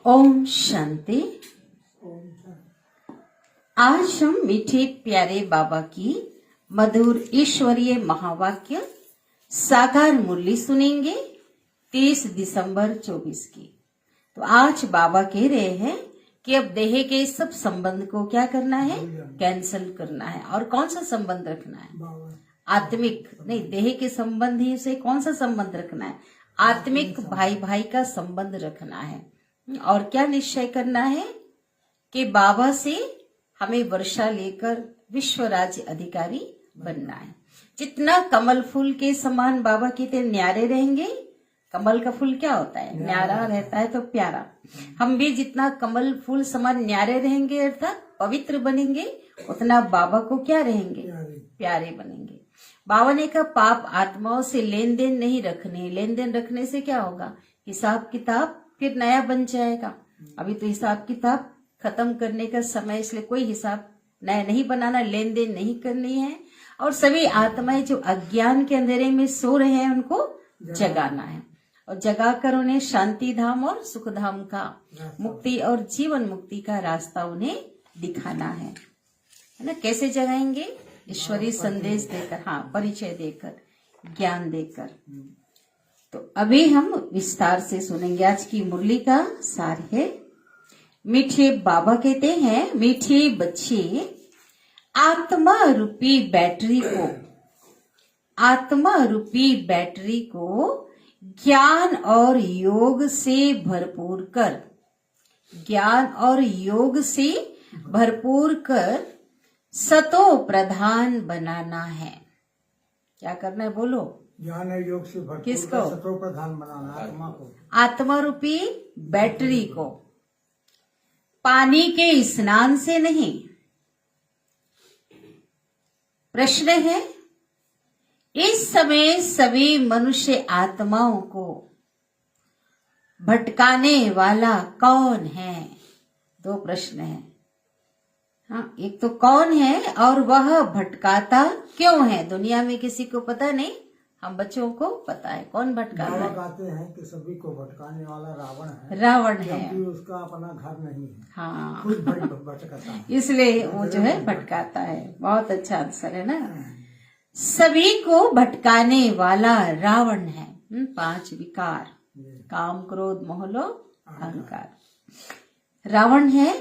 ओम शांति। आज हम मीठे प्यारे बाबा की मधुर ईश्वरीय महावाक्य साकार मुरली सुनेंगे 30 दिसंबर 24 की। तो आज बाबा कह रहे हैं कि अब देह के सब संबंध को क्या करना है, कैंसिल करना है। और कौन सा संबंध रखना है? आत्मिक नहीं, देह के संबंधी से कौन सा संबंध रखना है? आत्मिक भाई भाई का संबंध रखना है। और क्या निश्चय करना है कि बाबा से हमें वर्षा लेकर विश्व राज्य अधिकारी बनना है। जितना कमल फूल के समान बाबा कहते न्यारे रहेंगे। कमल का फूल क्या होता है? न्यारा रहता है तो प्यारा। हम भी जितना कमल फूल समान न्यारे रहेंगे अर्थात पवित्र बनेंगे, उतना बाबा को क्या रहेंगे? प्यारे बनेंगे। बाबा ने कहा पाप आत्माओं से लेन देन नहीं रखने। लेन देन रखने से क्या होगा? हिसाब किताब फिर नया बन जाएगा। अभी तो हिसाब किताब खत्म करने का समय, इसलिए कोई हिसाब नया नहीं बनाना, लेन देन नहीं करनी है। और सभी आत्माएं जो अज्ञान के अंधेरे में सो रहे हैं उनको जगाना है, और जगाकर उन्हें शांति धाम और सुख धाम का, मुक्ति और जीवन मुक्ति का रास्ता उन्हें दिखाना है ना। कैसे जगाएंगे? ईश्वरीय संदेश देकर, हाँ, परिचय देकर, ज्ञान देकर। तो अभी हम विस्तार से सुनेंगे। आज की मुरली का सार है। मीठे बाबा कहते हैं, मीठे बच्चे, आत्मा रूपी बैटरी को, आत्मा रूपी बैटरी को ज्ञान और योग से भरपूर कर, ज्ञान और योग से भरपूर कर सतो प्रधान बनाना है। क्या करना है? बोलो। ज्ञान और योग से भरपूर किसको? सतो प्रधान बनाना, आत्मा को। आत्मा रूपी बैटरी को पानी के स्नान से नहीं। प्रश्न है, इस समय सभी मनुष्य आत्माओं को भटकाने वाला कौन है? दो प्रश्न है। हाँ, एक तो कौन है और वह भटकाता क्यों है? दुनिया में किसी को पता नहीं, हम बच्चों को पता है कौन भटकाता है। कहते हैं कि सभी को भटकाने वाला रावण है। रावण है, क्योंकि उसका अपना घर नहीं है। हाँ, खुद भटकाता है, इसलिए वो जो है भटकाता है। बहुत अच्छा आंसर है ना। सभी को भटकाने वाला रावण है। 5 विकार, काम क्रोध मोह लोभ अहंकार। रावण है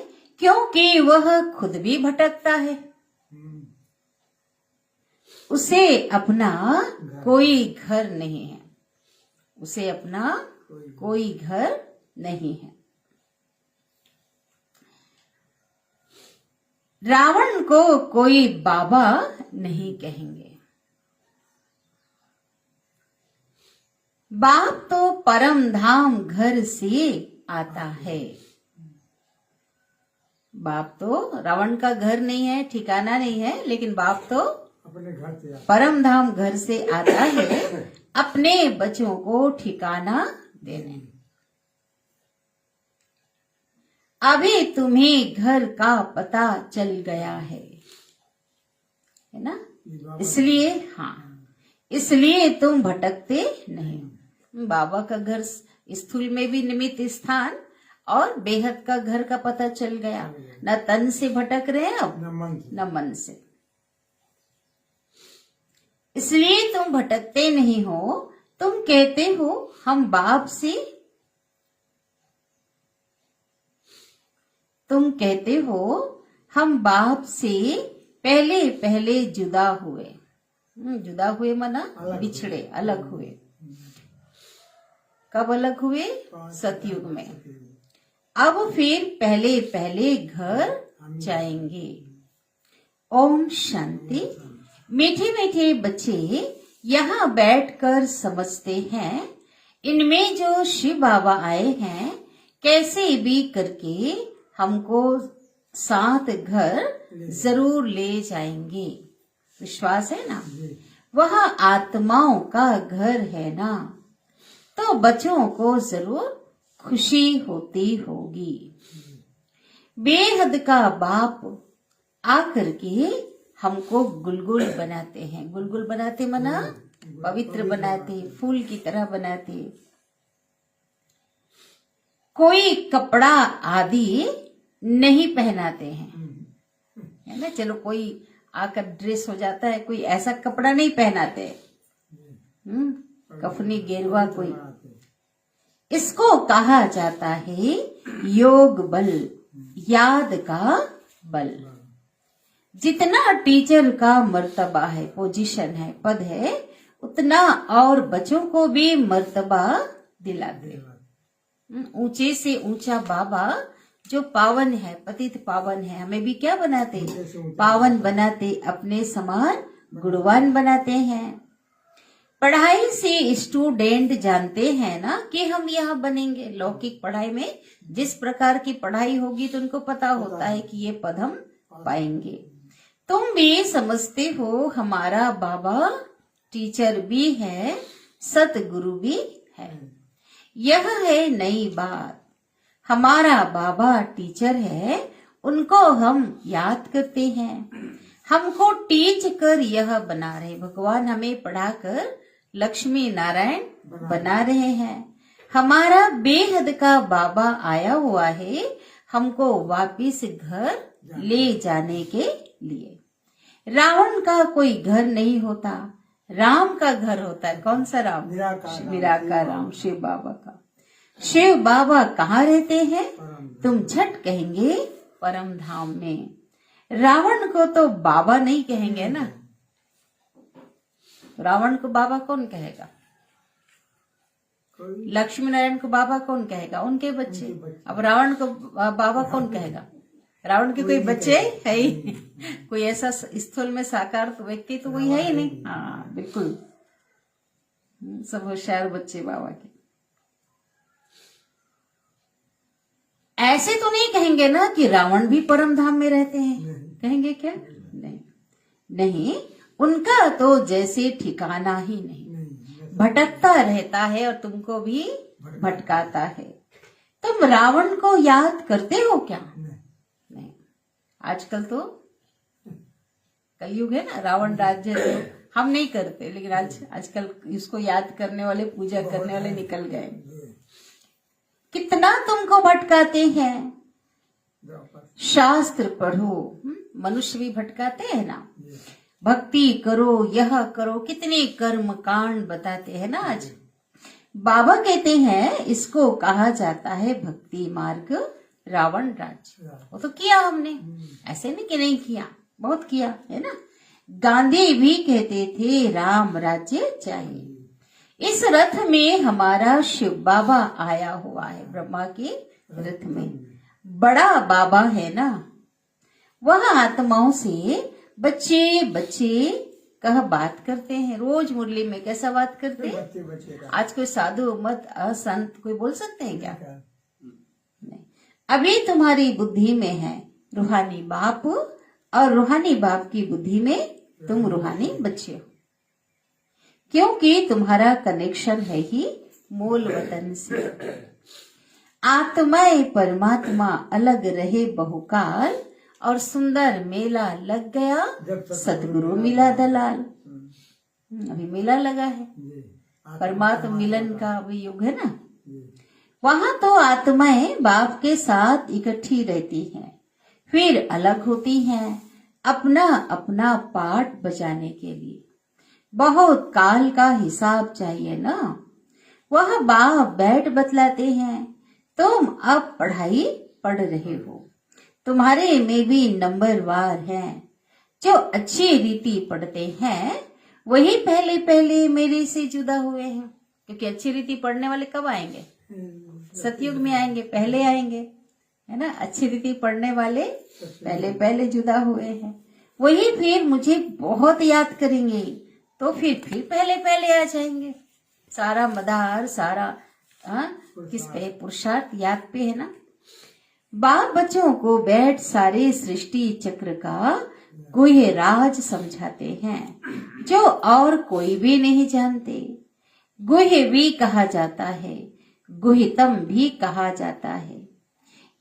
क्योंकि वह खुद भी भटकता है। उसे अपना कोई घर नहीं है, उसे अपना कोई घर नहीं है। रावण को कोई बाबा नहीं कहेंगे। बाप तो परम धाम घर से आता है। बाप तो रावण का घर नहीं है, ठिकाना नहीं है, लेकिन बाप तो अपने घर से परम धाम घर से आता है अपने बच्चों को ठिकाना देने। अभी तुम्हें घर का पता चल गया है ना, इसलिए, हाँ, इसलिए तुम भटकते नहीं। बाबा का घर स्थूल में भी निमित्त स्थान और बेहद का घर का पता चल गया। न तन से भटक रहे हैं अब, न मन से। इसलिए तुम भटकते नहीं हो। तुम कहते हो हम बाप से, तुम कहते हो हम बाप से पहले पहले जुदा हुए। जुदा हुए मना बिछड़े, अलग हुए। कब अलग हुए? सतयुग में। अब फिर पहले पहले घर जाएंगे। ओम शांति। मीठे मीठे बच्चे यहाँ बैठकर समझते हैं, इनमें जो शिव बाबा आए हैं कैसे भी करके हमको साथ घर जरूर ले जाएंगे। विश्वास है ना? वह आत्माओं का घर है ना, तो बच्चों को जरूर खुशी होती होगी। बेहद का बाप आकर के हमको गुलगुल बनाते हैं। गुलगुल बनाते मना पवित्र बनाते, फूल की तरह बनाते। कोई कपड़ा आदि नहीं पहनाते हैं, है ना। चलो कोई आकर ड्रेस हो जाता है, कोई ऐसा कपड़ा नहीं पहनाते। कफनी गेरुआ कोई, इसको कहा जाता है योग बल, याद का बल। जितना टीचर का मर्तबा है, पोजीशन है, पद है, उतना और बच्चों को भी मर्तबा दिलाते। ऊंचे से ऊंचा बाबा जो पावन है, पतित पावन है, हमें भी क्या बनाते, पावन बनाते, अपने समान गुणवान बनाते हैं। पढ़ाई से स्टूडेंट जानते हैं ना कि हम यहाँ बनेंगे। लौकिक पढ़ाई में जिस प्रकार की पढ़ाई होगी तो उनको पता होता है कि ये पद हम पाएंगे। तुम भी समझते हो हमारा बाबा टीचर भी है, सतगुरु भी है। यह है नई बात, हमारा बाबा टीचर है, उनको हम याद करते हैं। हमको टीच कर यह बना रहे, भगवान हमें पढ़ाकर लक्ष्मी नारायण बना रहे हैं। हमारा बेहद का बाबा आया हुआ है, हमको वापिस घर ले जाने के लिए। रावण का कोई घर नहीं होता, राम का घर होता है। कौन सा राम? निराकार राम, शिव बाबा का। शिव बाबा कहाँ रहते हैं? तुम झट कहेंगे परम धाम में। रावण को तो बाबा नहीं कहेंगे ना, रावण को बाबा कौन कहेगा? लक्ष्मी नारायण को बाबा कौन कहेगा? उनके बच्चे। अब रावण को बाबा कौन कहेगा? रावण के कोई बच्चे है ही कोई ऐसा स्थूल में साकार व्यक्ति तो कोई है ही नहीं। हाँ बिल्कुल, सब होशियार बच्चे बाबा के। ऐसे तो नहीं कहेंगे ना कि रावण भी परम धाम में रहते हैं, कहेंगे क्या? नहीं नहीं, उनका तो जैसे ठिकाना ही नहीं, भटकता रहता है और तुमको भी भटकाता है। तुम रावण को याद करते हो क्या? नहीं। आजकल तो कलयुग है ना, रावण राज्य तो हम नहीं करते, लेकिन आजकल इसको याद करने वाले, पूजा करने वाले निकल गए। कितना तुमको भटकाते हैं। शास्त्र पढ़ो, मनुष्य भी भटकाते हैं ना। भक्ति करो, यह करो, कितने कर्म कांड बताते हैं ना आज। बाबा कहते हैं इसको कहा जाता है भक्ति मार्ग रावण राज्य। वो तो किया हमने, ऐसे नहीं कि नहीं किया, बहुत किया है ना। गांधी भी कहते थे राम राज्य चाहिए। इस रथ में हमारा शिव बाबा आया हुआ है, ब्रह्मा के रथ में बड़ा बाबा है ना। वह आत्माओं से बच्चे बच्चे कह बात करते हैं। रोज मुरली में कैसा बात करते हैं? आज कोई साधु मत असंत कोई बोल सकते हैं क्या? नहीं। अभी तुम्हारी बुद्धि में है रूहानी बाप, और रूहानी बाप की बुद्धि में तुम रूहानी बच्चे हो, क्योंकि तुम्हारा कनेक्शन है ही मूल वतन से। आत्माएं परमात्मा अलग रहे बहुकाल, और सुंदर मेला लग गया, सतगुरु मिला दलाल। अभी मेला लगा है, परमात्मा मिलन का अभी युग है ना। वहां तो आत्माएं बाप के साथ इकट्ठी रहती हैं, फिर अलग होती हैं, अपना अपना पाठ बजाने के लिए। बहुत काल का हिसाब चाहिए ना। वह बाप बैठ बतलाते हैं, तुम अब पढ़ाई पढ़ रहे हो, तुम्हारे में भी नंबरवार हैं। जो अच्छी रीति पढ़ते हैं वही पहले पहले मेरे से जुदा हुए हैं, क्योंकि अच्छी रीति पढ़ने वाले कब आएंगे? सतयुग में आएंगे, पहले आएंगे, है ना। अच्छी रीति पढ़ने वाले पहले पहले जुदा हुए हैं, वही फिर मुझे बहुत याद करेंगे, तो फिर पहले पहले आ जाएंगे। सारा मदार, सारा किस पे? पुरुषार्थ याद पे है ना। बाप बच्चों को बैठ सारे सृष्टि चक्र का गुह्य राज समझाते हैं, जो और कोई भी नहीं जानते। गुह्य भी कहा जाता है, गुह्यतम भी कहा जाता है।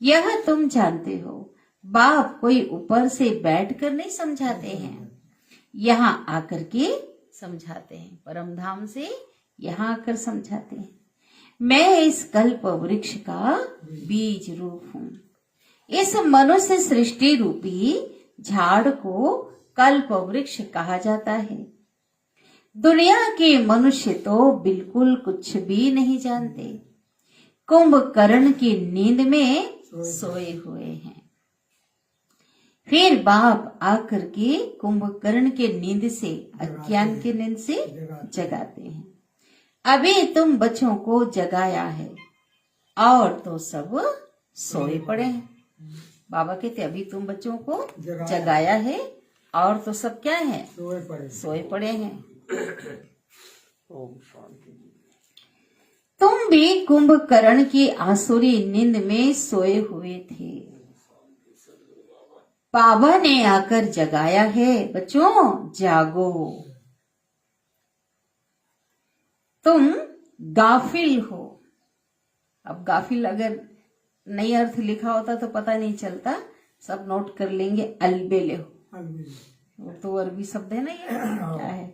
यह तुम जानते हो। बाप कोई ऊपर से बैठ कर नहीं समझाते हैं, यहाँ आकर के समझाते हैं। परम धाम से यहाँ आकर समझाते हैं। मैं इस कल्प वृक्ष का बीज रूप हूँ। इस मनुष्य सृष्टि रूपी झाड़ को कल्प वृक्ष कहा जाता है। दुनिया के मनुष्य तो बिल्कुल कुछ भी नहीं जानते, कुंभकर्ण की नींद में सोए हुए हैं। फिर बाप आकर के कुंभकर्ण के नींद से, अज्ञान की नींद से जगाते हैं। अभी तुम बच्चों को जगाया है और तो सब सोए पड़े हैं। बाबा कहते अभी तुम बच्चों को जगाया है और तो सब क्या है, सोए पड़े हैं। तुम भी कुंभकर्ण की आसुरी नींद में सोए हुए थे। बाबा ने आकर जगाया है, बच्चों जागो। तुम गाफिल हो। अब गाफिल अगर नई अर्थ लिखा होता तो पता नहीं चलता, सब नोट कर लेंगे। अलबेले हो, वो तो अरबी शब्द है ना, ये क्या है।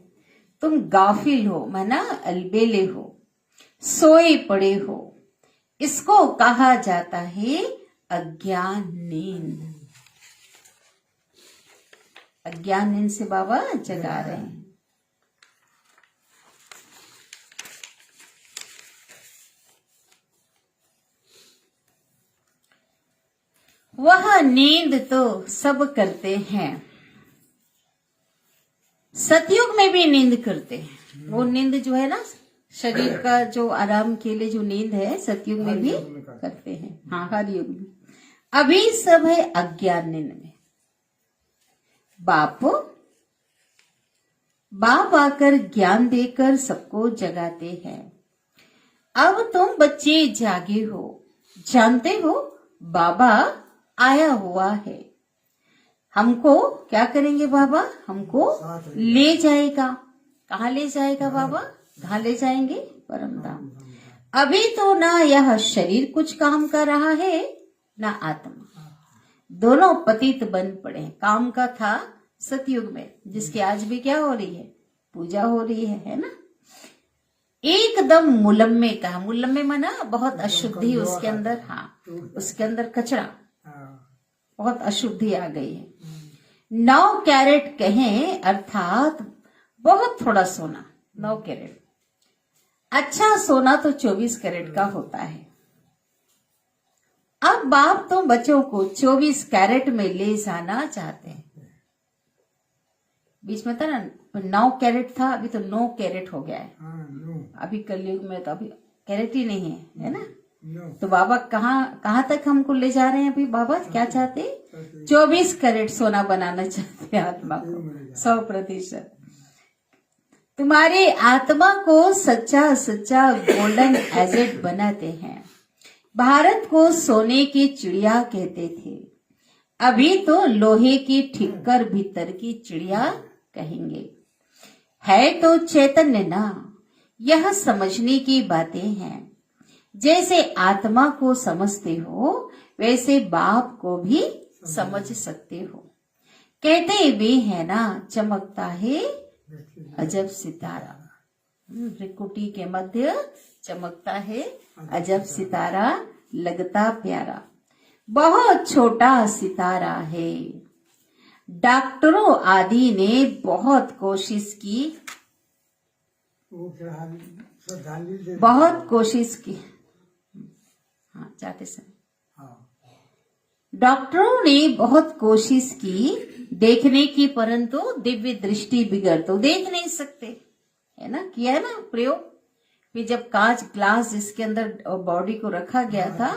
तुम गाफिल हो माना अलबेले हो, सोए पड़े हो। इसको कहा जाता है अज्ञान नींद। अज्ञान नींद से बाबा जगा रहे हैं। वह नींद तो सब करते हैं। सतयुग में भी नींद करते हैं। वो नींद जो है ना, शरीर का जो आराम के लिए जो नींद है, सतयुग में भी करते हैं। हाँ, हर युग में। अभी सब है अज्ञान नींद में। बाप आकर ज्ञान देकर सबको जगाते हैं। अब तुम बच्चे जागे हो, जानते हो बाबा आया हुआ है। हमको क्या करेंगे बाबा, हमको ले जाएगा। कहाँ ले जाएगा बाबा, कहाँ ले जाएंगे, परम धाम। अभी तो ना यह शरीर कुछ काम कर रहा है, ना आत्मा। दोनों पतित बन पड़े। काम का था सतयुग में, जिसकी आज भी क्या हो रही है, पूजा हो रही है ना। एकदम मुलम्मे का, मुलम्मे माना बहुत अशुद्धि उसके अंदर। हाँ, उसके अंदर कचरा, बहुत अशुद्धि आ गई है। 9 कैरेट कहें, अर्थात बहुत थोड़ा सोना। 9 कैरेट। अच्छा सोना तो 24 कैरेट का होता है। अब बाप तो बच्चों को 24 कैरेट में ले जाना चाहते हैं। बीच में था ना 9 कैरेट था, अभी तो 9 कैरेट हो गया है। अभी कलयुग में तो अभी कैरेट ही नहीं है ना। तो बाबा कहाँ तक हमको ले जा रहे हैं अभी। बाबा क्या चाहते, 24 कैरेट सोना बनाना चाहते हैं आत्मा को, 100%। तुम्हारी आत्मा को सच्चा सच्चा गोल्डन एजेट बनाते हैं। भारत को सोने की चिड़िया कहते थे, अभी तो लोहे की ठिक्कर भीतर की चिड़िया कहेंगे। है तो चैतन्य ना, यह समझने की बातें हैं। जैसे आत्मा को समझते हो, वैसे बाप को भी समझ सकते हो। कहते भी है ना, चमकता है अजब सितारा। त्रिकुटी के मध्य चमकता है अजब सितारा, लगता प्यारा। बहुत छोटा सितारा है। डॉक्टरों आदि ने बहुत कोशिश की, बहुत कोशिश की। हाँ, जाते समय डॉक्टरों ने बहुत कोशिश की देखने की, परंतु दिव्य दृष्टि बिगड़ तो देख नहीं सकते, है ना। किया है ना प्रयोग। फिर जब कांच ग्लास जिसके अंदर बॉडी को रखा गया था,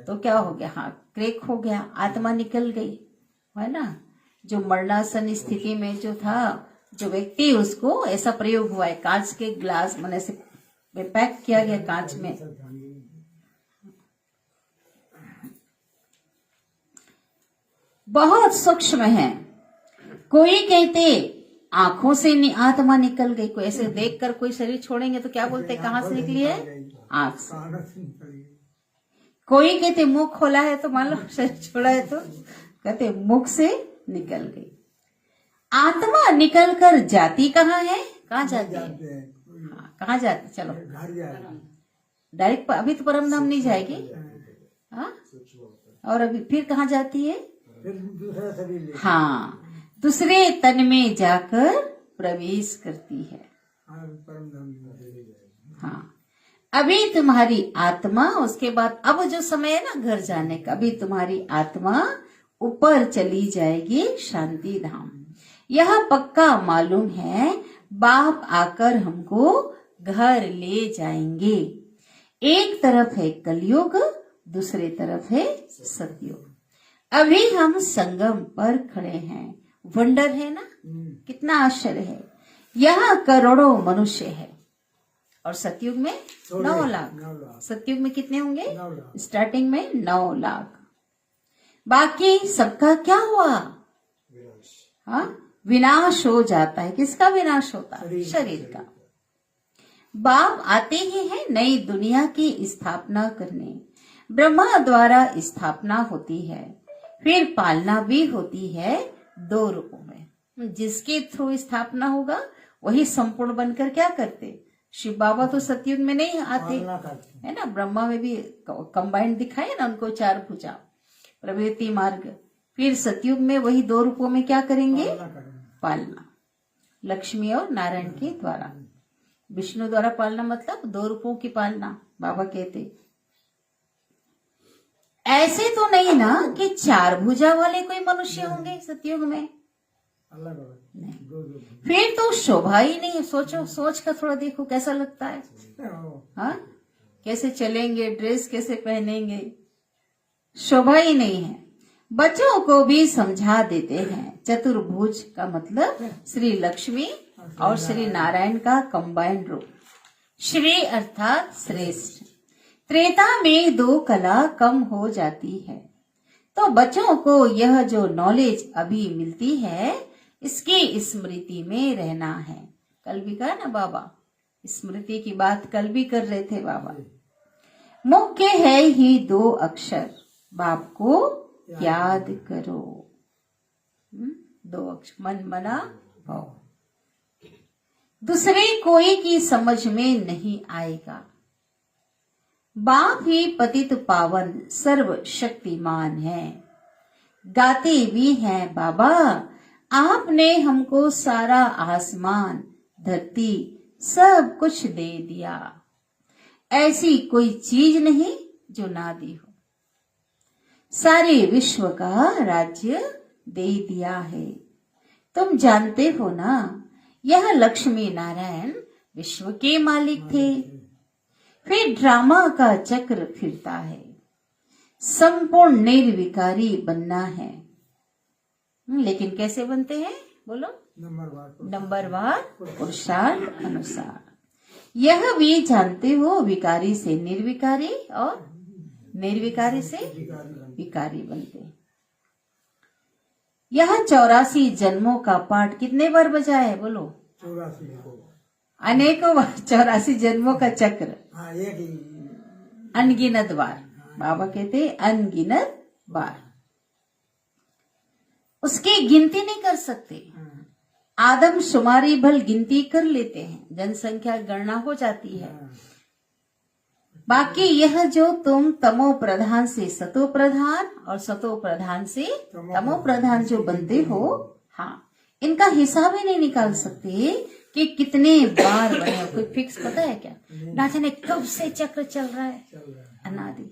तो क्या हो गया, हाँ क्रैक हो गया, आत्मा निकल गई, है ना। जो मरणासन स्थिति में जो था जो व्यक्ति, उसको ऐसा प्रयोग हुआ है। कांच के ग्लास मैंने से पैक किया गया कांच में। बहुत सूक्ष्म है। कोई कहते आंखों से आत्मा निकल गई, कोई ऐसे देखकर कोई शरीर छोड़ेंगे तो क्या बोलते, कहाँ से निकली है, आंख से। कोई कहते मुंह खोला है तो मान लो शरीर छोड़ा है, तो कहते मुख से निकल गई। आत्मा निकल कर जाती कहाँ है, कहाँ जाती है, हाँ, कहाँ जाती, चलो डायरेक्ट अभी तो परम धाम नहीं जाएगी, हाँ, और अभी फिर कहाँ जाती है? फिर दूसरा शरीर ले। हाँ, दूसरे तन में जाकर प्रवेश करती है। हाँ, परम धाम में चली जाएगी। हाँ, अभी तुम्हारी आत्मा, उसके बाद अब जो समय है ना घर जाने का, अभी तुम्हारी आत्मा ऊपर चली जाएगी शांति धाम। यह पक्का मालूम है, बाप आकर हमको घर ले जाएंगे। एक तरफ है कलयुग, दूसरे तरफ है सतयुग। अभी हम संगम पर खड़े हैं। वंडर है ना, कितना आश्चर्य है। यहाँ करोड़ों मनुष्य है और सतयुग में 9 लाख। 9 लाख। सतयुग में कितने होंगे? 9 लाख। स्टार्टिंग में 9 लाख। बाकी सबका क्या हुआ? हाँ, विनाश हो जाता है। किसका विनाश होता है? शरीर का। बाप आते ही हैं नई दुनिया की स्थापना करने। ब्रह्मा द्वारा स्थापना होती है, फिर पालना भी होती है 2 रूपों में। जिसके थ्रू स्थापना होगा वही संपूर्ण बनकर क्या करते? शिव बाबा तो सतयुग में नहीं आते, पालना करते हैं। है ना। ब्रह्मा में भी कंबाइंड दिखाए ना उनको, 4 भुजा, प्रवृत्ति मार्ग। फिर सतयुग में वही 2 रूपों में क्या करेंगे? पालना करेंगे। पालना, लक्ष्मी और नारायण के द्वारा। विष्णु द्वारा पालना मतलब 2 रूपों की पालना, बाबा कहते। ऐसे तो नहीं ना कि 4 भुजा वाले कोई मनुष्य होंगे सतयुग में, अलग अलग नहीं। 2 फिर तो शोभा ही नहीं है। सोचो, सोच कर थोड़ा देखो कैसा लगता है। हाँ, कैसे चलेंगे, ड्रेस कैसे पहनेंगे, शोभा ही नहीं है। बच्चों को भी समझा देते हैं। चतुर्भुज का मतलब श्री लक्ष्मी और श्री नारायण का कंबाइंड रूप। श्री अर्थात श्रेष्ठ। त्रेता में 2 कला कम हो जाती है, तो बच्चों को यह जो नॉलेज अभी मिलती है इसकी स्मृति में रहना है। कल भी कहा ना बाबा, स्मृति की बात कल भी कर रहे थे बाबा। मुख्य है ही 2 अक्षर, बाप को याद करो। 2 अक्षर, मन मना भाव। दूसरे कोई की समझ में नहीं आएगा। बाप ही पतित पावन सर्वशक्तिमान है। गाते भी हैं बाबा, आपने हमको सारा आसमान धरती सब कुछ दे दिया, ऐसी कोई चीज नहीं जो ना दी हो। सारे विश्व का राज्य दे दिया है। तुम जानते हो ना, यह लक्ष्मी नारायण विश्व के मालिक थे। फिर ड्रामा का चक्र फिरता है। संपूर्ण निर्विकारी बनना है। लेकिन कैसे बनते हैं बोलो? नंबरवार पुरुषार्थ अनुसार। यह भी जानते हो, विकारी से निर्विकारी और निर्विकारी से विकारी बनते। यह 84 जन्मों का पाठ कितने बार बजा है बोलो? 84 को। अनेकों बार। 84 जन्मों का चक्र, हाँ, एक ही। अनगिनत बार। बाबा कहते अनगिनत बार, उसकी गिनती नहीं कर सकते। आदम शुमारी भल गिनती कर लेते हैं, जनसंख्या गणना हो जाती है। बाकी यह जो तुम तमो प्रधान से सतो प्रधान और सतो प्रधान से तमो प्रधान जो बनते हो, हाँ, इनका हिसाब ही नहीं निकाल सकते कि कितने बार बने हो। कोई फिक्स पता है क्या? ना जाने कब से चक्र चल रहा है, अनादि।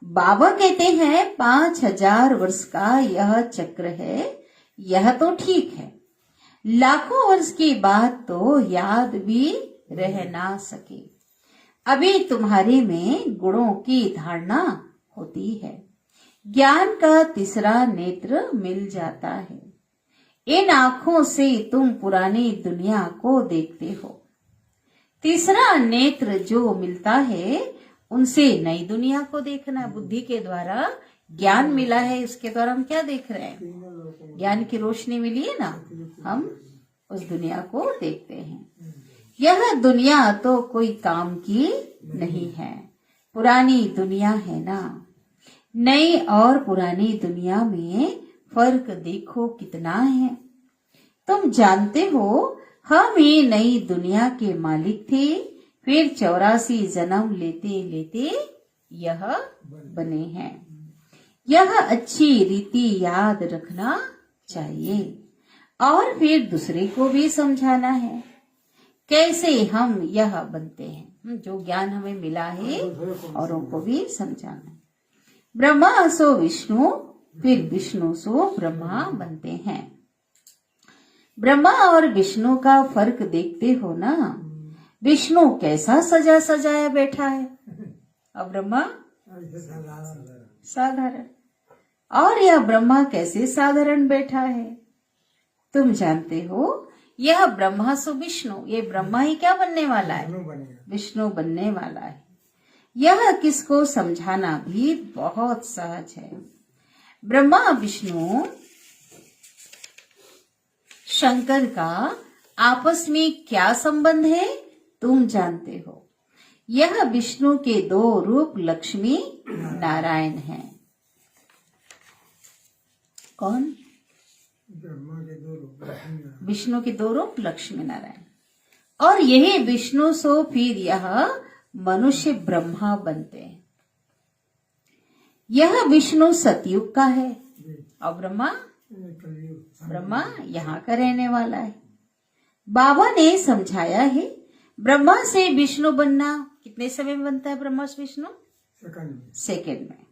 बाबा कहते हैं 5000 वर्ष का यह चक्र है। यह तो ठीक है, लाखों वर्ष की बात तो याद भी रह ना सके। अभी तुम्हारे में गुणों की धारणा होती है। ज्ञान का तीसरा नेत्र मिल जाता है। इन आंखों से तुम पुरानी दुनिया को देखते हो। तीसरा नेत्र जो मिलता है उनसे नई दुनिया को देखना। बुद्धि के द्वारा ज्ञान मिला है, उसके द्वारा हम क्या देख रहे हैं? ज्ञान की रोशनी मिली है ना, हम उस दुनिया को देखते हैं। यह दुनिया तो कोई काम की नहीं है, पुरानी दुनिया है ना। नई और पुरानी दुनिया में फर्क देखो कितना है। तुम जानते हो हम ही नई दुनिया के मालिक थे, फिर 84 जन्म लेते लेते यह बने हैं। यह अच्छी रीति याद रखना चाहिए और फिर दूसरे को भी समझाना है कैसे हम यह बनते हैं। जो ज्ञान हमें मिला है औरों को भी समझाना है। ब्रह्मा सो विष्णु, फिर विष्णु सो ब्रह्मा बनते हैं। ब्रह्मा और विष्णु का फर्क देखते हो ना। विष्णु कैसा सजा सजाया बैठा है और ब्रह्मा साधारण, और यह ब्रह्मा कैसे साधारण बैठा है तुम जानते हो। यह ब्रह्मा सो विष्णु, ये ब्रह्मा ही क्या बनने वाला है, विष्णु बनने वाला है। यह किसको समझाना भी बहुत सहज है। ब्रह्मा विष्णु शंकर का आपस में क्या संबंध है तुम जानते हो। यह विष्णु के 2 रूप लक्ष्मी नारायण हैं। कौन? ब्रह्मा के 2 रूप लक्ष्मी विष्णु के 2 रूप लक्ष्मी नारायण, और यही विष्णु सो फिर यह मनुष्य ब्रह्मा बनते हैं। यह विष्णु सतयुग का है और ब्रह्मा यहाँ का रहने वाला है। बाबा ने समझाया है ब्रह्मा से विष्णु बनना कितने समय में बनता है। ब्रह्मा से विष्णु सेकंड में,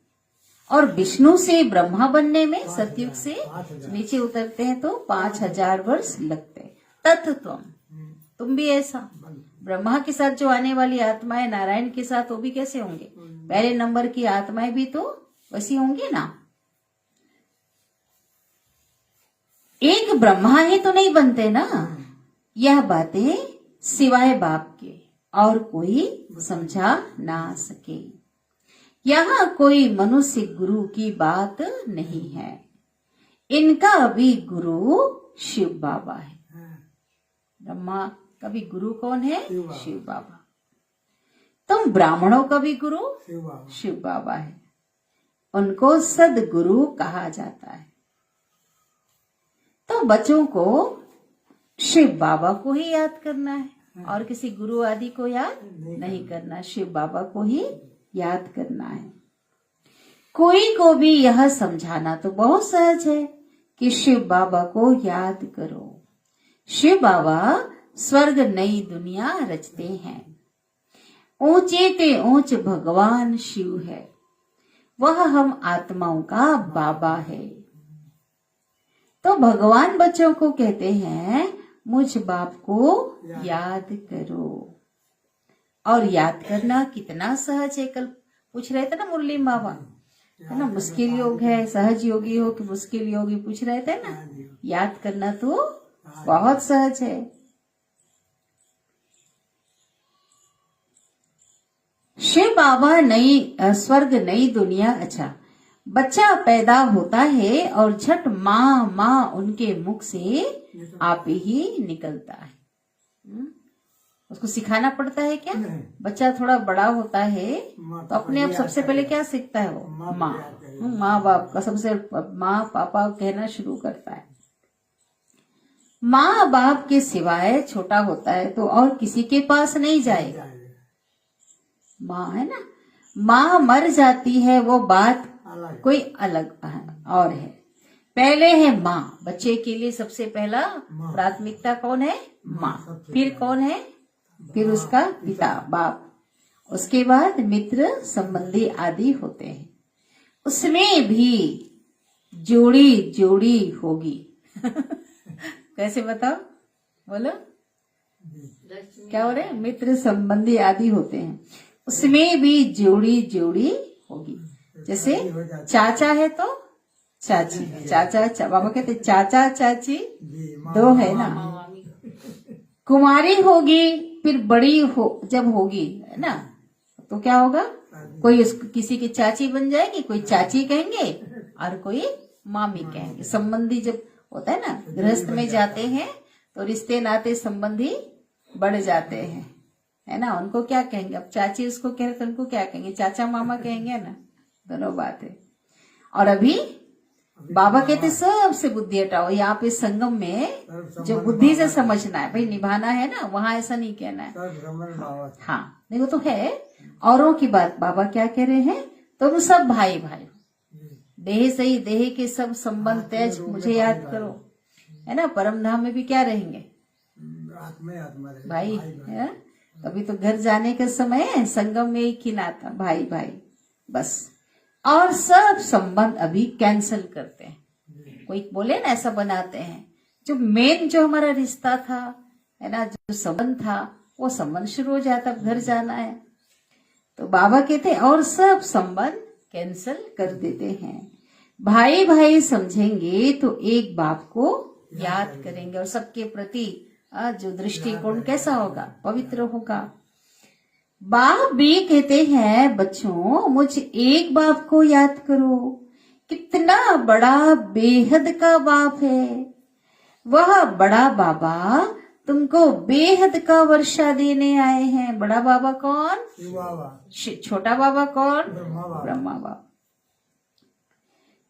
और विष्णु से ब्रह्मा बनने में सतयुग से नीचे उतरते हैं तो 5000 वर्ष लगते हैं। तत्व तुम भी ऐसा ब्रह्मा के साथ जो आने वाली आत्माएं नारायण के साथ वो भी कैसे होंगे, पहले नंबर की आत्माएं भी तो वैसी होंगी ना। एक ब्रह्मा ही तो नहीं बनते ना। यह बातें सिवाय बाप के और कोई समझा ना सके। यहाँ कोई मनुष्य गुरु की बात नहीं है। इनका भी गुरु शिव बाबा है। ब्रह्मा का भी गुरु कौन है? शिव बाबा। तुम ब्राह्मणों का भी गुरु शिव बाबा है। उनको सदगुरु कहा जाता है। तो बच्चों को शिव बाबा को ही याद करना है और किसी गुरु आदि को याद नहीं करना, शिव बाबा को ही याद करना है। कोई को भी यह समझाना तो बहुत सहज है कि शिव बाबा को याद करो। शिव बाबा स्वर्ग नई दुनिया रचते हैं। ऊंचे ते ऊंच भगवान शिव है, वह हम आत्माओं का बाबा है। तो भगवान बच्चों को कहते हैं मुझ बाप को याद करो। और याद करना कितना सहज है। कल पूछ रहे थे ना मुरली बाबा, है ना, मुश्किल योग है, सहज योगी हो कि मुश्किल योगी, पूछ रहे थे ना। याद करना तो बहुत सहज है। शिव बाबा नई स्वर्ग नई दुनिया। अच्छा, बच्चा पैदा होता है और झट माँ माँ उनके मुख से आप ही निकलता है। उसको सिखाना पड़ता है क्या? बच्चा थोड़ा बड़ा होता है तो अपने आप सबसे पहले क्या सीखता है? वो माँ बाप का सबसे माँ पापा कहना शुरू करता है। माँ बाप के सिवाय छोटा होता है तो और किसी के पास नहीं जाएगा। माँ है ना, माँ मर जाती है वो बात कोई अलग और है। पहले है माँ। बच्चे के लिए सबसे पहला प्राथमिकता कौन है? माँ। फिर कौन है? फिर उसका पिता बाप। उसके बाद मित्र संबंधी आदि होते हैं। उसमें भी जोड़ी जोड़ी होगी। कैसे बताओ, बोलो क्या हो रहे? मित्र संबंधी आदि होते हैं, उसमें भी जोड़ी जोड़ी होगी। जैसे चाचा है तो चाची, चाचा बाबा कहते चाचा चाची 2 है ना। कुमारी होगी फिर बड़ी हो जब होगी, है ना, तो क्या होगा? कोई किसी की चाची बन जाएगी, कोई चाची कहेंगे और कोई मामी कहेंगे। संबंधी जब होता है ना, गृहस्थ में जाते हैं तो रिश्ते नाते संबंधी बढ़ जाते हैं, है ना। उनको क्या कहेंगे? अब चाची उसको कह रहे तो उनको क्या कहेंगे? चाचा मामा कहेंगे ना, दोनों बात है। और अभी बाबा कहते सबसे बुद्धि हटाओ। यहाँ पे संगम में जो बुद्धि से समझना है, भाई निभाना है ना, वहां ऐसा नहीं कहना है। हाँ नहीं, वो तो है। औरों की बात बाबा क्या कह रहे हैं, तुम सब भाई भाई, देह सही देह के सब संबंध त्याज मुझे याद करो, है ना। परम धाम में भी क्या रहेंगे, भाई है। अभी तो घर जाने का समय है, संगम में एक ही नाता, भाई भाई बस। और सब संबंध अभी कैंसिल करते हैं। कोई बोले ना ऐसा बनाते हैं, जो मेन जो हमारा रिश्ता था, है ना, जो संबंध था, वो संबंध शुरू हो जाता, अब घर जाना है। तो बाबा कहते और सब संबंध कैंसिल कर देते हैं। भाई भाई समझेंगे तो एक बाप को याद करेंगे, और सबके प्रति जो दृष्टिकोण कैसा होगा, पवित्र होगा। बाप भी कहते हैं बच्चों मुझ एक बाप को याद करो, कितना बड़ा बेहद का बाप है। वह बड़ा बाबा तुमको बेहद का वर्षा देने आए हैं। बड़ा बाबा कौन, छोटा बाबा कौन, ब्रह्मा बाबा।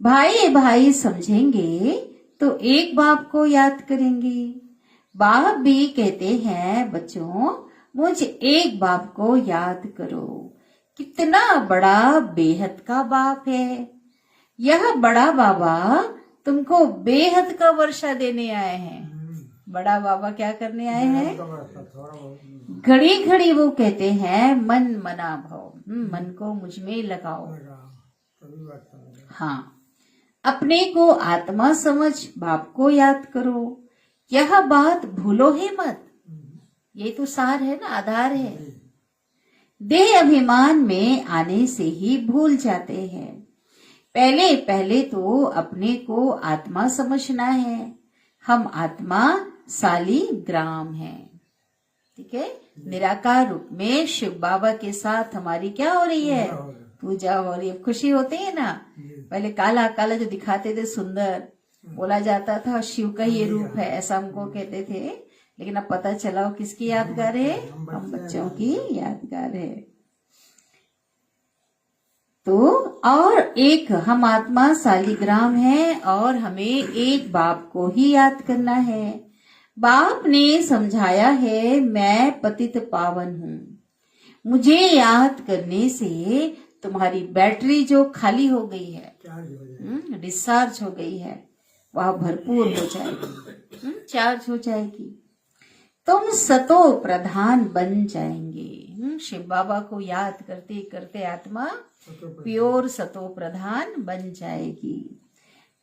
भाई भाई समझेंगे तो एक बाप को याद करेंगे। बाप भी कहते हैं बच्चों मुझ एक बाप को याद करो, कितना बड़ा बेहद का बाप है। यह बड़ा बाबा तुमको बेहद का वर्षा देने आए हैं। बड़ा बाबा क्या करने आए हैं, घड़ी घड़ी वो कहते हैं मन मना भव, मन को मुझ में लगाओ। हाँ, अपने को आत्मा समझ बाप को याद करो, यह बात भूलो ही मत। ये तो सार है ना, आधार है। देह अभिमान में आने से ही भूल जाते हैं। पहले पहले तो अपने को आत्मा समझना है। हम आत्मा शालिग्राम हैं, ठीक है। निराकार रूप में शिव बाबा के साथ हमारी क्या हो रही है, पूजा हो रही है। खुशी होती है ना। पहले काला काला जो दिखाते थे सुंदर, बोला जाता था शिव का ये रूप है, ऐसा हमको कहते थे। लेकिन अब पता चला वो किसकी यादगार है, हम बच्चों की यादगार है। तो और एक हम आत्मा शालिग्राम है, और हमें एक बाप को ही याद करना है। बाप ने समझाया है मैं पतित पावन हूँ, मुझे याद करने से तुम्हारी बैटरी जो खाली हो गई है, डिस्चार्ज हो गई है, वह भरपूर हो जाएगी, चार्ज हो जाएगी। तुम सतो प्रधान बन जाएंगे। शिव बाबा को याद करते करते आत्मा प्योर सतो प्रधान बन जाएगी।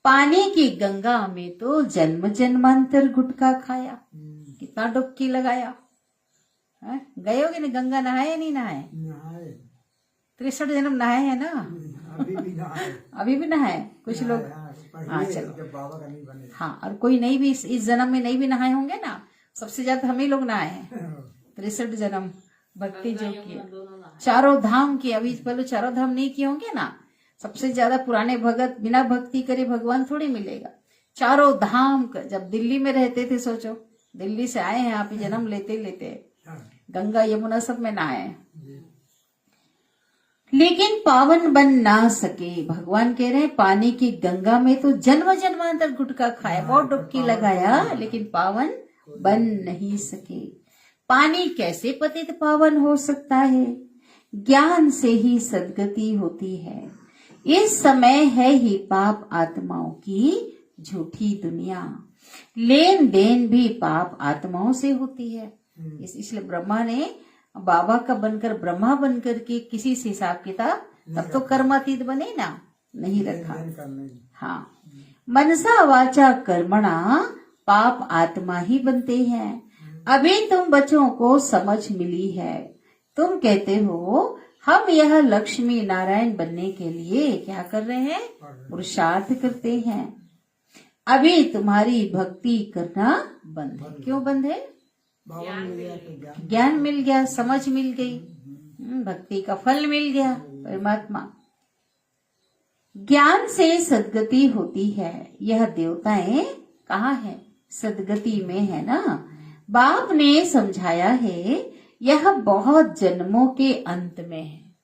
पानी की गंगा में तो जन्म जन्मांतर गुटखा खाया, कितना डुबकी लगाया। गए होगे ना गंगा, नहाए नहीं नहाए, 63 जन्म नहाए हैं ना, अभी भी नहाए कुछ लोग। हाँ चलो, हाँ, और कोई नहीं भी इस जन्म में नहीं भी नहाए होंगे ना। सबसे ज्यादा हम ही लोग नहाए हैं, 63 जन्म भक्ति जो किया, चारों धाम की। अभी पहले चारों धाम नहीं किए होंगे ना। सबसे ज्यादा पुराने भगत बिना भक्ति करे भगवान थोड़ी मिलेगा। चारों धाम जब दिल्ली में रहते थे, सोचो दिल्ली से आए हैं यहाँ पे, जन्म लेते लेते गंगा यमुना सब में नहाए, लेकिन पावन बन ना सके। भगवान कह रहे हैं पानी की गंगा में तो जन्म जन्मांतर गुटखा खाया, बहुत डुबकी लगाया, लेकिन पावन बन नहीं सके। पानी कैसे पतित पावन हो सकता है, ज्ञान से ही सद्गति होती है। इस समय है ही पाप आत्माओं की झूठी दुनिया, लेन देन भी पाप आत्माओं से होती है। इसलिए ब्रह्मा ने बाबा का बनकर, ब्रह्मा बनकर के किसी से हिसाब किताब, तब तो कर्मातीत बने ना, नहीं रखा। हाँ, मनसा वाचा कर्मणा पाप आत्मा ही बनते हैं। अभी तुम बच्चों को समझ मिली है। तुम कहते हो हम यह लक्ष्मी नारायण बनने के लिए क्या कर रहे हैं, पुरुषार्थ करते हैं। अभी तुम्हारी भक्ति करना बंद है। क्यों बंद है, ज्ञान मिल गया, समझ मिल गई, भक्ति का फल मिल गया, परमात्मा। ज्ञान से सद्गति होती है। यह देवताएं कहाँ है, सद्गति में है ना। बाप ने समझाया है यह बहुत जन्मों के अंत में है।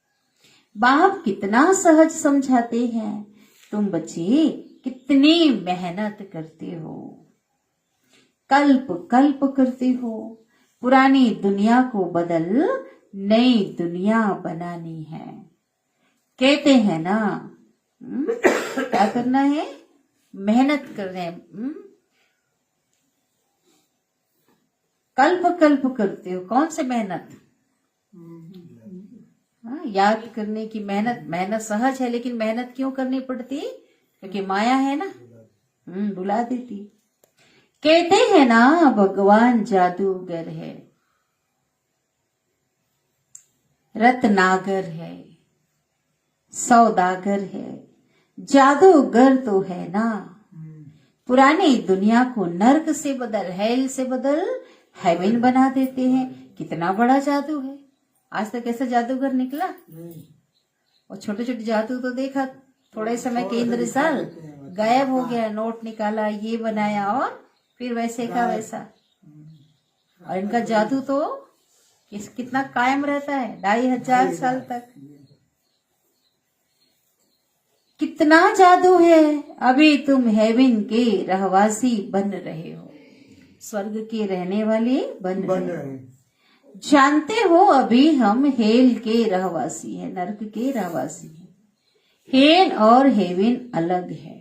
बाप कितना सहज समझाते हैं। तुम बच्चे कितनी मेहनत करते हो, कल्प कल्प करते हो। पुरानी दुनिया को बदल नई दुनिया बनानी है। कहते हैं ना, क्या करना है? मेहनत करना है। कल्प कल्प करते हो। कौन से मेहनत? याद करने की मेहनत। मेहनत सहज है, लेकिन मेहनत क्यों करनी पड़ती? क्योंकि माया है ना, बुला देती। कहते हैं ना, भगवान जादूगर है, रत्नागर है, सौदागर है। जादूगर तो है ना। पुरानी दुनिया को नर्क से बदल, हेल से बदल हेवन बना देते हैं। कितना बड़ा जादू है। आज तक ऐसा जादूगर निकला? और छोटे छोटे जादू तो देखा, थोड़े समय के इंद्र साल गायब हो गया, नोट निकाला, ये बनाया और फिर वैसे का वैसा। और इनका जादू तो कितना कायम रहता है, 2500 साल तक। कितना जादू है। अभी तुम हेवन के रहवासी बन रहे हो, स्वर्ग के रहने वाले बन रहे हो। जानते हो, अभी हम हेल के रहवासी हैं, नरक के रहवासी हैं। हेल और हेवन अलग है।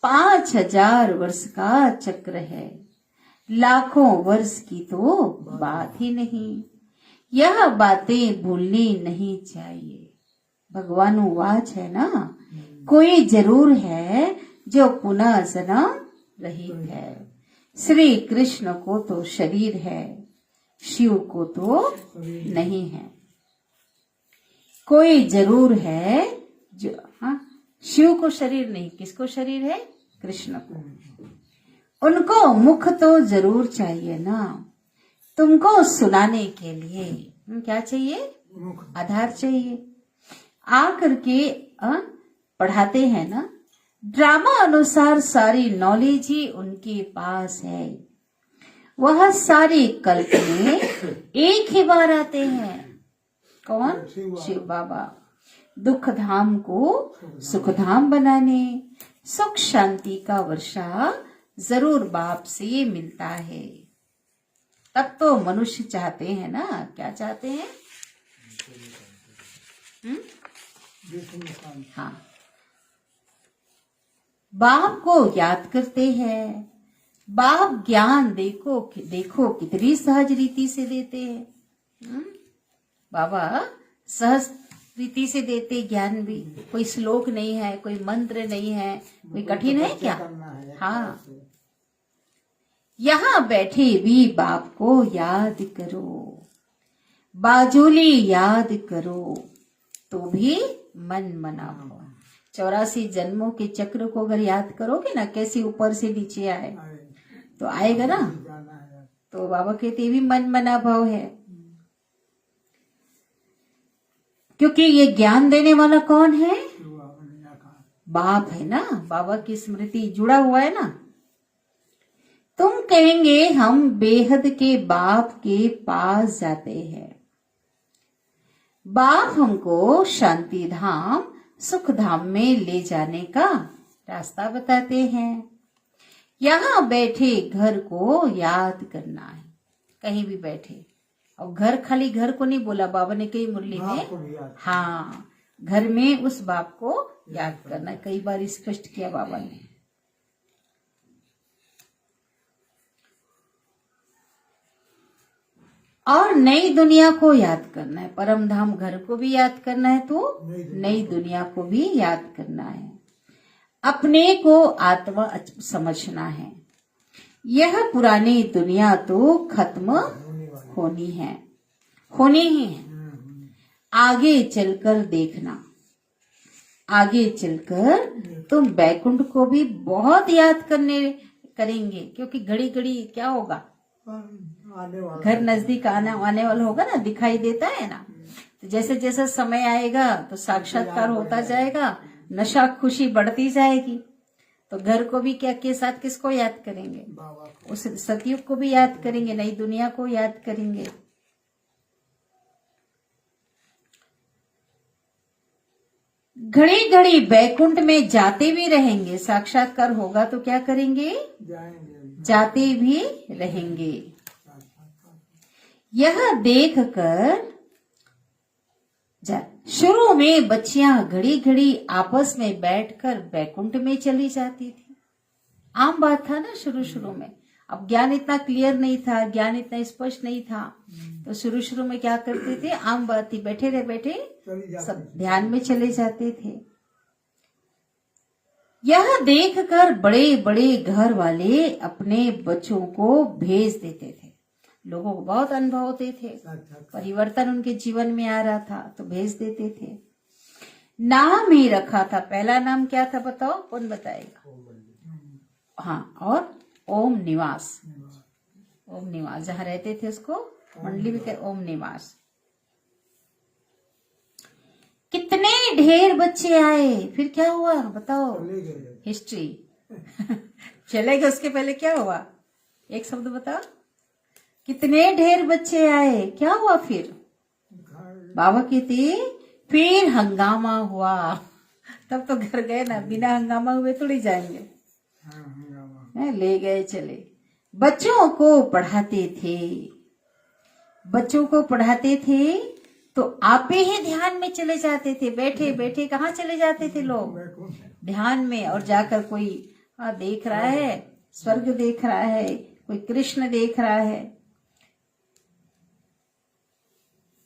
5000 वर्ष का चक्र है, लाखों वर्ष की तो बात ही नहीं। यह बातें भूलनी नहीं चाहिए। भगवानुवाच है ना, कोई जरूर है जो पुनः जन्म रहित है। श्री कृष्ण को तो शरीर है, शिव को तो नहीं है। कोई जरूर है जो, शिव को शरीर नहीं, किसको शरीर है? कृष्ण को। उनको मुख तो जरूर चाहिए ना, तुमको सुनाने के लिए। क्या चाहिए? आधार चाहिए। आकर के पढ़ाते हैं ना। ड्रामा अनुसार सारी नॉलेज ही उनके पास है। वह सारी कल्प में एक ही बार आते हैं। कौन? शिव बाबा। दुख धाम को सुख धाम बनाने, सुख शांति का वर्षा जरूर बाप से मिलता है। तब तो मनुष्य चाहते हैं ना, क्या चाहते हैं? हाँ, बाप को याद करते हैं। बाप ज्ञान देखो देखो कितनी सहज रीति से देते हैं। बाबा सहज रीति से देते ज्ञान भी। कोई श्लोक नहीं है, कोई मंत्र नहीं है, कोई कठिन है क्या? हाँ, यहाँ बैठे भी बाप को याद करो, बाजूली याद करो, तो भी मन मना हो। 84 जन्मों के चक्र को अगर याद करोगे ना, कैसे ऊपर से नीचे आए तो आएगा ना। तो बाबा कहते ये भी मन मना भाव है, क्योंकि ये ज्ञान देने वाला कौन है? बाप है ना। बाबा की स्मृति जुड़ा हुआ है ना। तुम कहेंगे हम बेहद के बाप के पास जाते हैं। बाप हमको शांति धाम सुख धाम में ले जाने का रास्ता बताते हैं। यहाँ बैठे घर को याद करना है, कहीं भी बैठे। और घर खाली घर को नहीं बोला बाबा ने कई मुरली में। हाँ, घर में उस बाप को याद करना, कई बार स्पष्ट किया बाबा ने। और नई दुनिया को याद करना है। परम धाम घर को भी याद करना है, तो नई दुनिया को भी याद करना है। अपने को आत्मा समझना है। यह पुरानी दुनिया तो खत्म होनी है, होनी ही है। आगे चलकर देखना, आगे चलकर तुम बैकुंठ को भी बहुत याद करेंगे, क्योंकि घड़ी घड़ी क्या होगा, घर नजदीक आने वाला होगा ना, दिखाई देता है ना। तो जैसे जैसे समय आएगा तो साक्षात्कार होता जाएगा, नशा खुशी बढ़ती जाएगी। तो घर को भी क्या के साथ किसको याद करेंगे? उस सतयुग को भी याद करेंगे, नई दुनिया को याद करेंगे। घड़ी घड़ी बैकुंठ में जाते भी रहेंगे। साक्षात्कार होगा तो क्या करेंगे? जाएंगे। जाते भी रहेंगे। यह देखकर शुरू में बच्चियां घड़ी घड़ी आपस में बैठकर बैकुंठ में चली जाती थी। आम बात था ना शुरू शुरू में। अब ज्ञान इतना क्लियर नहीं था, ज्ञान इतना स्पष्ट नहीं था, तो शुरू शुरू में क्या करते थे? आम बात थी, बैठे रहे बैठे सब ध्यान में चले जाते थे। यह देखकर बड़े बड़े घर वाले अपने बच्चों को भेज देते थे। लोगों को बहुत अनुभव होते थे, परिवर्तन उनके जीवन में आ रहा था तो भेज देते थे। नाम ही रखा था। पहला नाम क्या था बताओ? कौन बताएगा? हाँ, और ओम निवास। ओम निवास जहां रहते थे उसको मंडली भी कहते, ओम निवास। कितने ढेर बच्चे आए, फिर क्या हुआ बताओ? हिस्ट्री चले गए। उसके पहले क्या हुआ? एक शब्द बताओ। कितने ढेर बच्चे आए, क्या हुआ फिर? बाबा कहते फिर हंगामा हुआ। तब तो घर गए ना, बिना हंगामा हुए थोड़ी जाएंगे। ले गए चले। बच्चों को पढ़ाते थे, बच्चों को पढ़ाते थे तो आप ही ध्यान में चले जाते थे। बैठे बैठे कहाँ चले जाते थे लोग? ध्यान में। और जाकर कोई देख रहा है, स्वर्ग देख रहा है, कोई कृष्ण देख रहा है।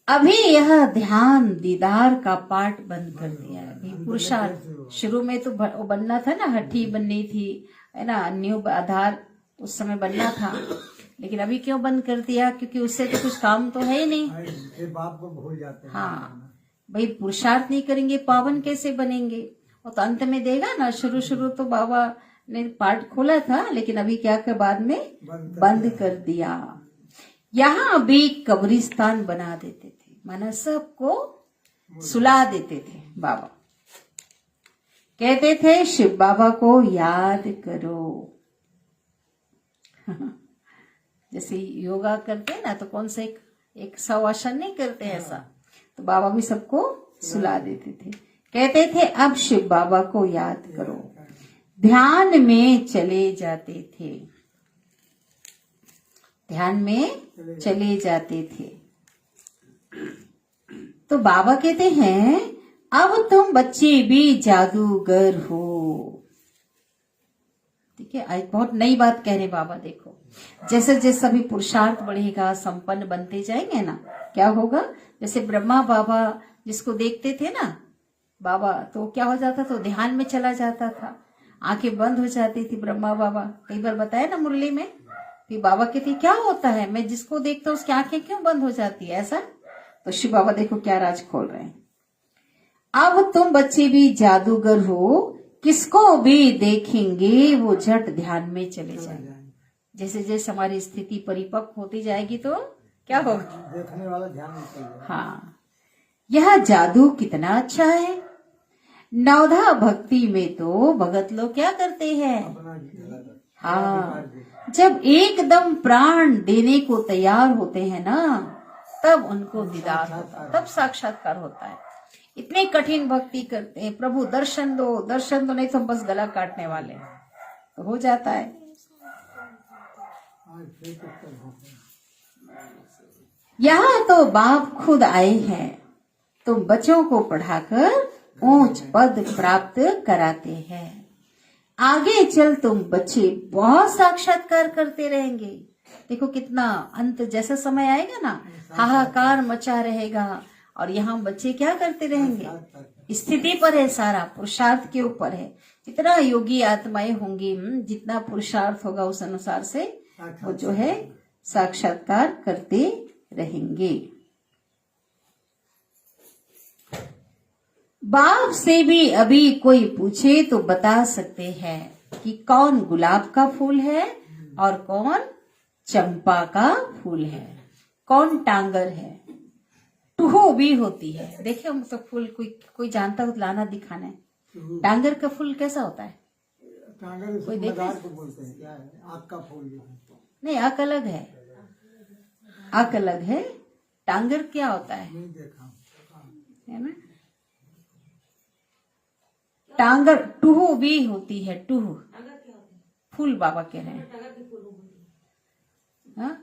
अभी यह ध्यान दीदार का पाठ बंद कर दिया है। अभी पुरुषार्थ शुरू में तो वो बनना था ना, हठी बननी थी, है ना, न्यू आधार उस समय बनना था, लेकिन अभी क्यों बंद कर दिया? क्योंकि उससे तो कुछ काम तो है ही नहीं। बाप को भूल जाते हैं। हाँ भाई, पुरुषार्थ नहीं करेंगे पावन कैसे बनेंगे? वो तो अंत में देगा ना। शुरू शुरू तो बाबा ने पाठ खोला था, लेकिन अभी क्या कर बाद में बंद कर दिया। यहाँ भी कब्रिस्तान बना देते थे, माना सबको सुला देते थे। बाबा कहते थे शिव बाबा को याद करो। जैसे योगा करते हैं ना, तो कौन सा एक शवासन नहीं करते ऐसा, तो बाबा भी सबको सुला देते थे। कहते थे अब शिव बाबा को याद करो। ध्यान में चले जाते थे, ध्यान में चले जाते थे। तो बाबा कहते हैं अब तुम बच्चे भी जादूगर हो। ठीक है, आज बहुत नई बात कह रहे बाबा। देखो जैसे जैसे अभी पुरुषार्थ बढ़ेगा, संपन्न बनते जाएंगे ना, क्या होगा? जैसे ब्रह्मा बाबा जिसको देखते थे ना बाबा, तो क्या हो जाता? तो ध्यान में चला जाता था, आंखें बंद हो जाती थी ब्रह्मा बाबा। कई बार बताया ना मुरली में, फिर बाबा कहती क्या होता है, मैं जिसको देखता हूँ उसकी आंखें क्यों बंद हो जाती है ऐसा? तो शिव बाबा देखो क्या राज खोल रहे हैं। अब तुम बच्चे भी जादूगर हो, किसको भी देखेंगे वो झट ध्यान में चले जाएंगे। जैसे जैसे हमारी स्थिति परिपक्व होती जाएगी तो क्या होगा? देखने वाला ध्यान में चले जाएगा। हाँ, यह जादू कितना अच्छा है। नवधा भक्ति में तो भगत लोग क्या करते हैं? हाँ, जब एकदम प्राण देने को तैयार होते हैं ना, तब उनको दीदार होता है, तब साक्षात्कार होता है। इतनी कठिन भक्ति करते हैं, प्रभु दर्शन दो दर्शन दो, नहीं तो हम बस गला काटने वाले, तो हो जाता है। यहाँ तो बाप खुद आए हैं, तुम बच्चों को पढ़ाकर ऊंच पद प्राप्त कराते हैं। आगे चल तुम बच्चे बहुत साक्षात्कार करते रहेंगे। देखो कितना अंत जैसा समय आएगा ना, हाहाकार मचा रहेगा, और यहाँ बच्चे क्या करते रहेंगे? स्थिति पर है, सारा पुरुषार्थ के ऊपर है। जितना योगी आत्माएं होंगी, जितना पुरुषार्थ होगा उस अनुसार से वो जो है साक्षात्कार करते रहेंगे। बाप से भी अभी कोई पूछे तो बता सकते हैं कि कौन गुलाब का फूल है और कौन चंपा का फूल है, कौन टांगर है। टूहो भी होती है। देखिए हम तो फूल कोई जानता हो तो लाना दिखाना है। टांगर का फूल कैसा होता है? टांगर कोई देखा? को बोलते हैं, क्या है? आग का फूल जो है। नहीं, आक अलग है, आक अलग है। टांगर क्या होता है? नहीं देखा है ना? टांगर टूहू भी होती है, टूहू फूल बाबा कह रहे हैं। हाँ?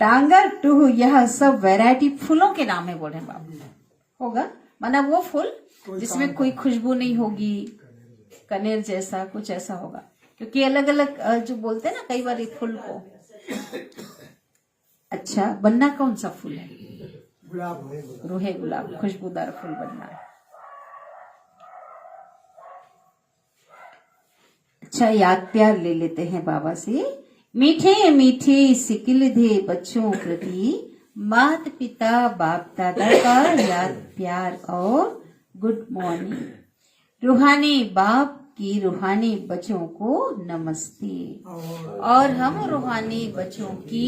टांगर टूहू यह सब वैरायटी फूलों के नाम है बोल रहे हैं बाबा। होगा माना वो फूल जिसमें कोई खुशबू नहीं होगी, कनेर जैसा कुछ ऐसा होगा, क्योंकि अलग अलग जो बोलते हैं ना कई बार फूल को। अच्छा, बनना कौन सा फूल है? गुलाब है। रूहे गुलाब, खुशबूदार फूल बनना है। अच्छा, याद प्यार ले लेते हैं बाबा से। मीठे मीठे सिकिलधे बच्चों प्रति मात पिता बाप दादा का याद प्यार और गुड मॉर्निंग। रूहानी बाप की रूहानी बच्चों को नमस्ते। और हम रूहानी बच्चों की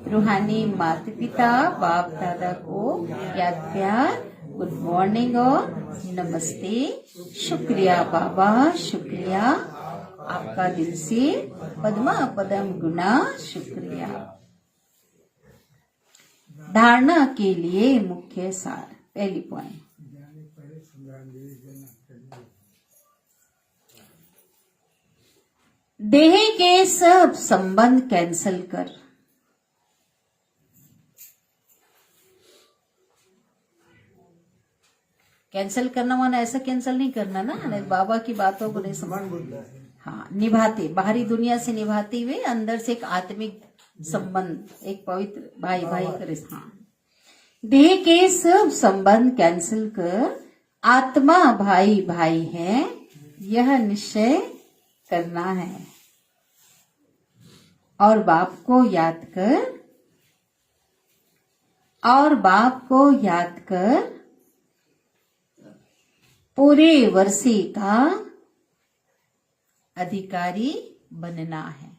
रूहानी माता पिता बाप दादा को याद प्यार, गुड मॉर्निंग और नमस्ते। शुक्रिया बाबा, शुक्रिया आपका दिल से पद्मा पदम गुना शुक्रिया। धारणा के लिए मुख्य सार, पहली पॉइंट। देह के सब संबंध कैंसल कर। कैंसल करना माना ऐसा कैंसल नहीं करना ना, नहीं बाबा की बातों को नहीं समझ। हाँ, निभाते, बाहरी दुनिया से निभाते हुए अंदर से एक आत्मिक संबंध, एक पवित्र भाई भाई का रिश्ता। हाँ। देह के सब संबंध कैंसिल कर आत्मा भाई भाई है, यह निश्चय करना है। और बाप को याद कर, और बाप को याद कर पूरे वर्षे का अधिकारी बनना है।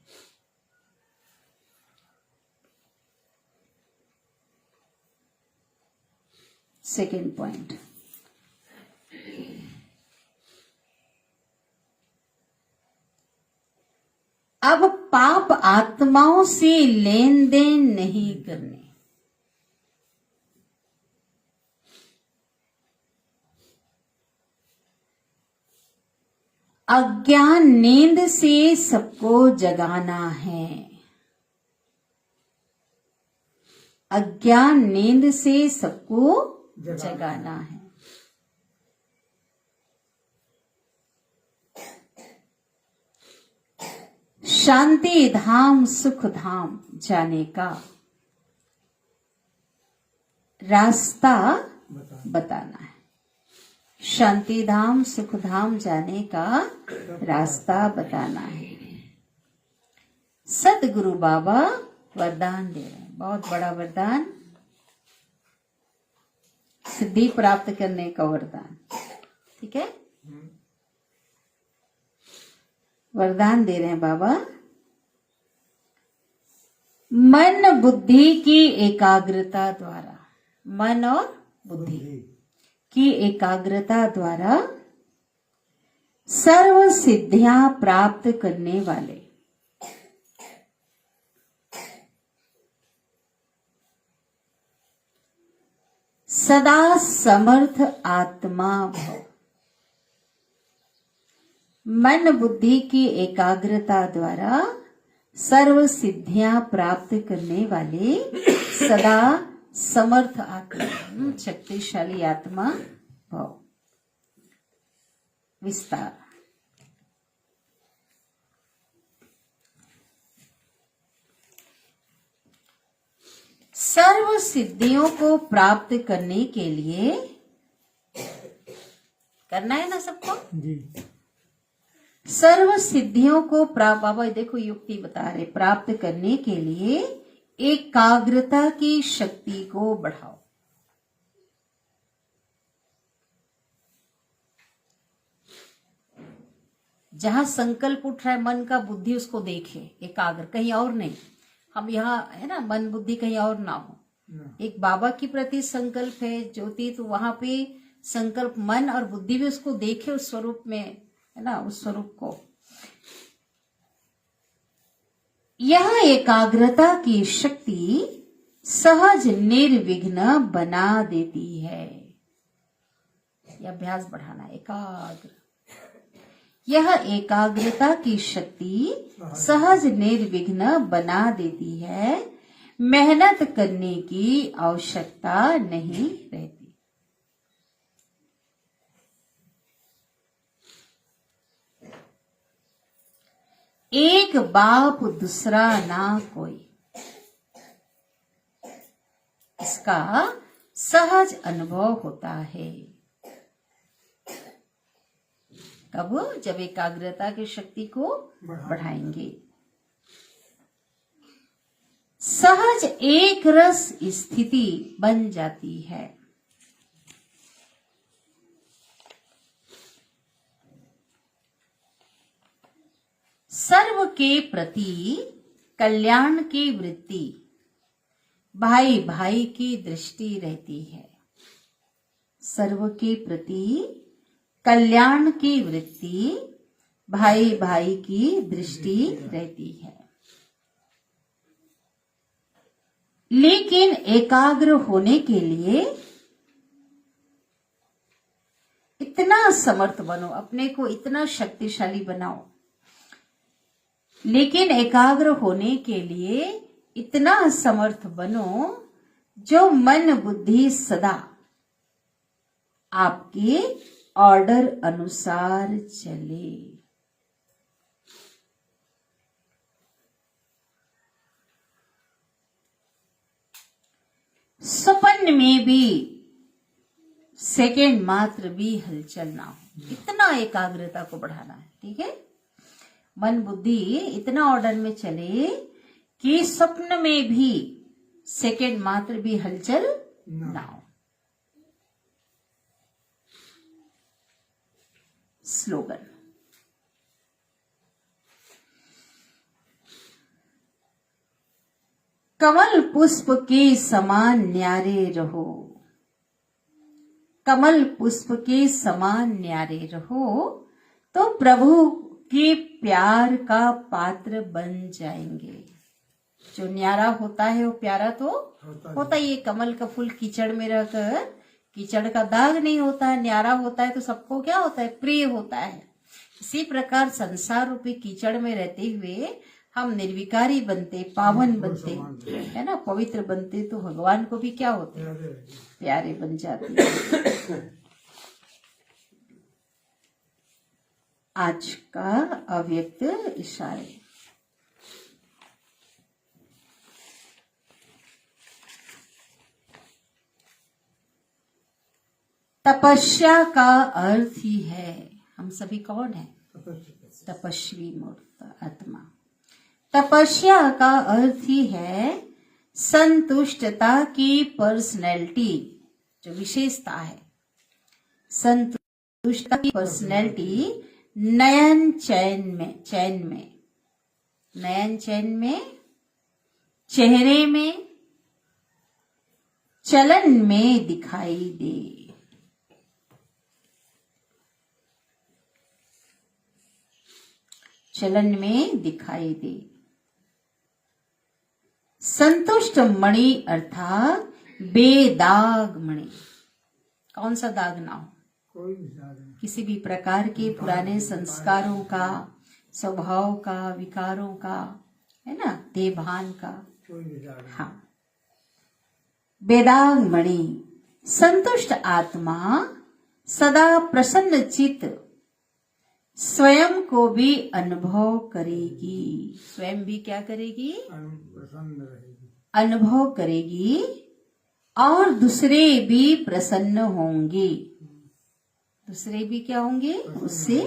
सेकेंड पॉइंट, अब पाप आत्माओं से लेन देन नहीं करने। अज्ञान नींद से सबको जगाना है। अज्ञान नींद से सबको जगाना है। शांति धाम सुख धाम जाने का रास्ता बताना है। शांति धाम सुख धाम जाने का रास्ता बताना है। सदगुरु बाबा वरदान दे रहे हैं, बहुत बड़ा वरदान, सिद्धि प्राप्त करने का वरदान। ठीक है, वरदान दे रहे हैं बाबा। मन बुद्धि की एकाग्रता द्वारा, मन और बुद्धि की एकाग्रता द्वारा सर्व सिद्धियां प्राप्त करने वाले सदा समर्थ आत्मा भव। मन बुद्धि की एकाग्रता द्वारा सर्व सिद्धियां प्राप्त करने वाले सदा समर्थ आत्मा, शक्तिशाली आत्मा भव। विस्तार, सर्व सिद्धियों को प्राप्त करने के लिए करना है ना सबको जी। सर्व सिद्धियों को प्राप्त, बाबा देखो युक्ति बता रहे, प्राप्त करने के लिए एकाग्रता की शक्ति को बढ़ाओ। जहां संकल्प उठ रहा है मन का, बुद्धि उसको देखे एकाग्र, कहीं और नहीं। हम यहाँ है ना, मन बुद्धि कहीं और ना हो। एक बाबा के प्रति संकल्प है ज्योति, तो वहां पे संकल्प मन और बुद्धि भी उसको देखे उस स्वरूप में, है ना, उस स्वरूप को। यह एकाग्रता की शक्ति सहज निर्विघ्न बना देती है। ये अभ्यास बढ़ाना, एकाग्र। यह एकाग्रता की शक्ति सहज निर्विघ्न बना देती है, मेहनत करने की आवश्यकता नहीं रहती। एक बाप दूसरा ना कोई, इसका सहज अनुभव होता है। कब? जब एकाग्रता की शक्ति को बढ़ाएंगे। सहज एक रस स्थिति बन जाती है। सर्व के प्रति कल्याण की वृत्ति, भाई भाई की दृष्टि रहती है। सर्व के प्रति कल्याण की वृत्ति, भाई भाई की दृष्टि रहती है। लेकिन एकाग्र होने के लिए इतना समर्थ बनो, अपने को इतना शक्तिशाली बनाओ। लेकिन एकाग्र होने के लिए इतना समर्थ बनो जो मन बुद्धि सदा आपके ऑर्डर अनुसार चले। स्वप्न में भी सेकेंड मात्र भी हलचल ना हो, इतना एकाग्रता को बढ़ाना है। ठीक है, मन बुद्धि इतना ऑर्डर में चले कि स्वप्न में भी सेकेंड मात्र भी हलचल ना हो। स्लोगन, कमल पुष्प के समान न्यारे रहो, कमल पुष्प के समान न्यारे रहो तो प्रभु के प्यार का पात्र बन जाएंगे। जो न्यारा होता है वो प्यारा तो होता ही है। कमल का फूल कीचड़ में रहकर कीचड़ का दाग नहीं होता है, न्यारा होता है तो सबको क्या होता है? प्रिय होता है। इसी प्रकार संसार रूपी कीचड़ में रहते हुए हम निर्विकारी बनते, पावन बनते, है ना, पवित्र बनते तो भगवान को भी क्या होते? प्यारे बन जाते। आज का अव्यक्त इशारे, तपस्या का अर्थ ही है, हम सभी कौन है? तपस्वी मूर्त आत्मा। तपस्या का अर्थ ही है संतुष्टता की पर्सनैलिटी, जो विशेषता है। संतुष्टता की पर्सनैलिटी नयन चैन में, नयन चैन में, चेहरे में, चलन में दिखाई दे। चलन में दिखाई दे। संतुष्ट मणि अर्थात बेदाग मणि। कौन सा दाग ना हो? कोई भी दाग नहीं। किसी भी प्रकार के पुराने संस्कारों का, स्वभाव का, विकारों का, है ना, देभान का, कोई भी दाग नहीं। हाँ, बेदाग मणि। संतुष्ट आत्मा सदा प्रसन्न चित्त स्वयं को भी अनुभव करेगी। स्वयं भी क्या करेगी? प्रसन्न रहेगी, अनुभव करेगी और दूसरे भी प्रसन्न होंगे। दूसरे भी क्या होंगे? उससे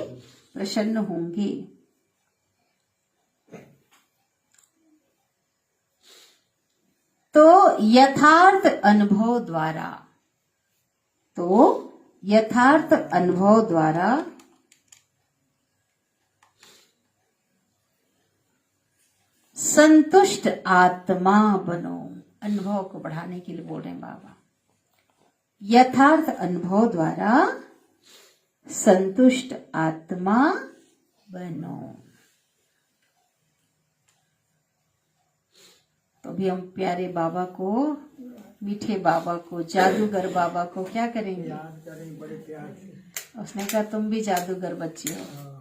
प्रसन्न होंगे। तो यथार्थ अनुभव द्वारा संतुष्ट आत्मा बनो। अनुभव को बढ़ाने के लिए बोल रहे हैं बाबा। यथार्थ अनुभव द्वारा संतुष्ट आत्मा बनो। तो अभी हम प्यारे बाबा को, मीठे बाबा को, जादूगर बाबा को क्या करेंगे? याद करें बड़े प्यार से। उसने कहा तुम भी जादूगर बच्ची हो। हाँ।